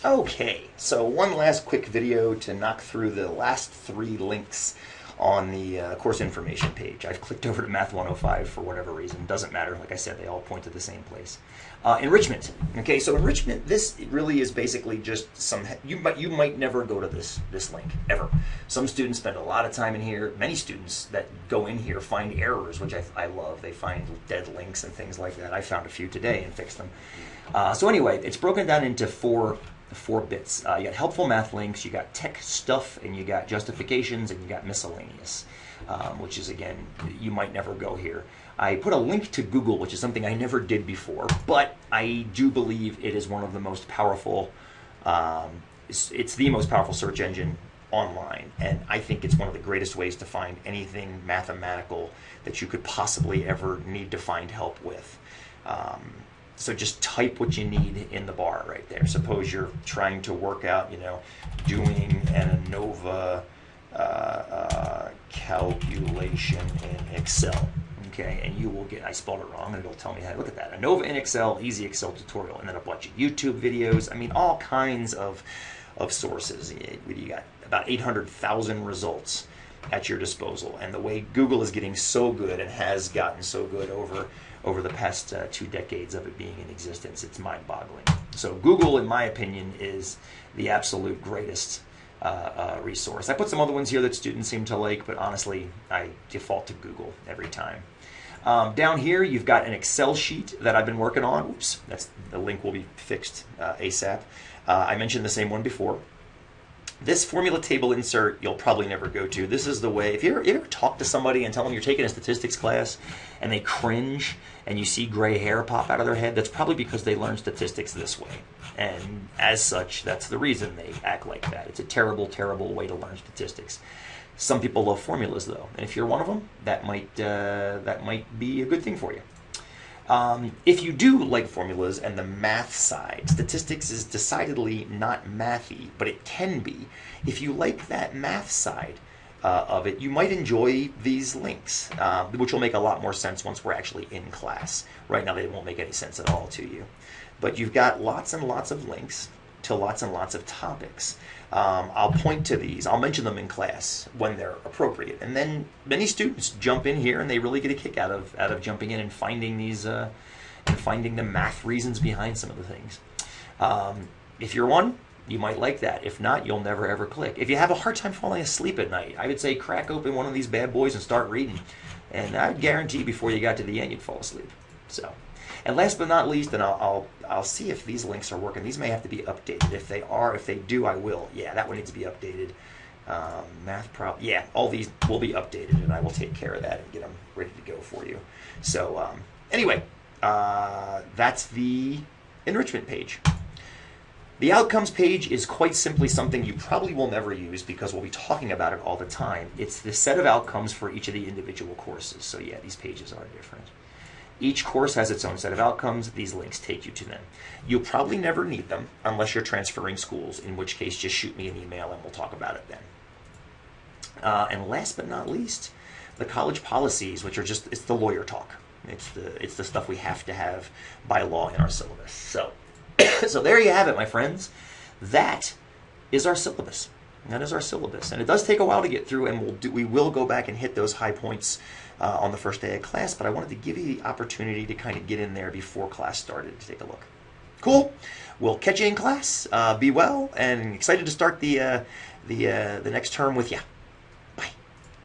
Okay, so one last quick video to knock through the last 3 links on the course information page. I've clicked over to Math 105 for whatever reason. Doesn't matter. Like I said, they all point to the same place. Enrichment. Okay, so enrichment. This really is basically just some. You might never go to this link ever. Some students spend a lot of time in here. Many students that go in here find errors, which I love. They find dead links and things like that. I found a few today and fixed them. So anyway, it's broken down into four bits. You got helpful math links, you got tech stuff, and you got justifications, and you got miscellaneous, which is, again, you might never go here. I put a link to Google, which is something I never did before, but I do believe it is one of the most powerful, it's the most powerful search engine online, and I think it's one of the greatest ways to find anything mathematical that you could possibly ever need to find help with. So just type what you need in the bar right there. Suppose you're trying to work out, doing an ANOVA calculation in Excel. Okay, and you will get, I spelled it wrong, and it'll tell me how to look at that. ANOVA in Excel, easy Excel tutorial, and then a bunch of YouTube videos. I mean, all kinds of sources. You got about 800,000 results at your disposal. And the way Google is getting so good and has gotten so good over the past 2 decades of it being in existence, it's mind-boggling. So Google, in my opinion, is the absolute greatest resource. I put some other ones here that students seem to like, but honestly, I default to Google every time. Down here, you've got an Excel sheet that I've been working on. Oops, the link will be fixed ASAP. I mentioned the same one before. This formula table insert you'll probably never go to. This is the way, if you ever talk to somebody and tell them you're taking a statistics class and they cringe and you see gray hair pop out of their head, that's probably because they learned statistics this way. And as such, that's the reason they act like that. It's a terrible, terrible way to learn statistics. Some people love formulas though, and if you're one of them, that might be a good thing for you. If you do like formulas and the math side, statistics is decidedly not mathy, but it can be. If you like that math side of it, you might enjoy these links, which will make a lot more sense once we're actually in class. Right now they won't make any sense at all to you. But you've got lots and lots of links to lots and lots of topics. I'll point to these. I'll mention them in class when they're appropriate. And then many students jump in here and they really get a kick out of jumping in and finding these and finding the math reasons behind some of the things. If you're one, you might like that. If not, you'll never ever click. If you have a hard time falling asleep at night, I would say crack open one of these bad boys and start reading. And I guarantee before you got to the end, you'd fall asleep. So. And last but not least, and I'll see if these links are working. These may have to be updated. If they do, I will. Yeah, that one needs to be updated. Yeah, all these will be updated, and I will take care of that and get them ready to go for you. So anyway, that's the enrichment page. The outcomes page is quite simply something you probably will never use because we'll be talking about it all the time. It's the set of outcomes for each of the individual courses. So yeah, these pages are different. Each course has its own set of outcomes. These links take you to them. You'll probably never need them unless you're transferring schools, in which case just shoot me an email and we'll talk about it then. And last but not least, the college policies, which are just, it's the lawyer talk. It's the stuff we have to have by law in our syllabus. So, so there you have it, my friends. That is our syllabus. That is our syllabus. And it does take a while to get through, and we will go back and hit those high points on the first day of class, but I wanted to give you the opportunity to kind of get in there before class started to take a look. Cool. We'll catch you in class. Be well, and excited to start the next term with you.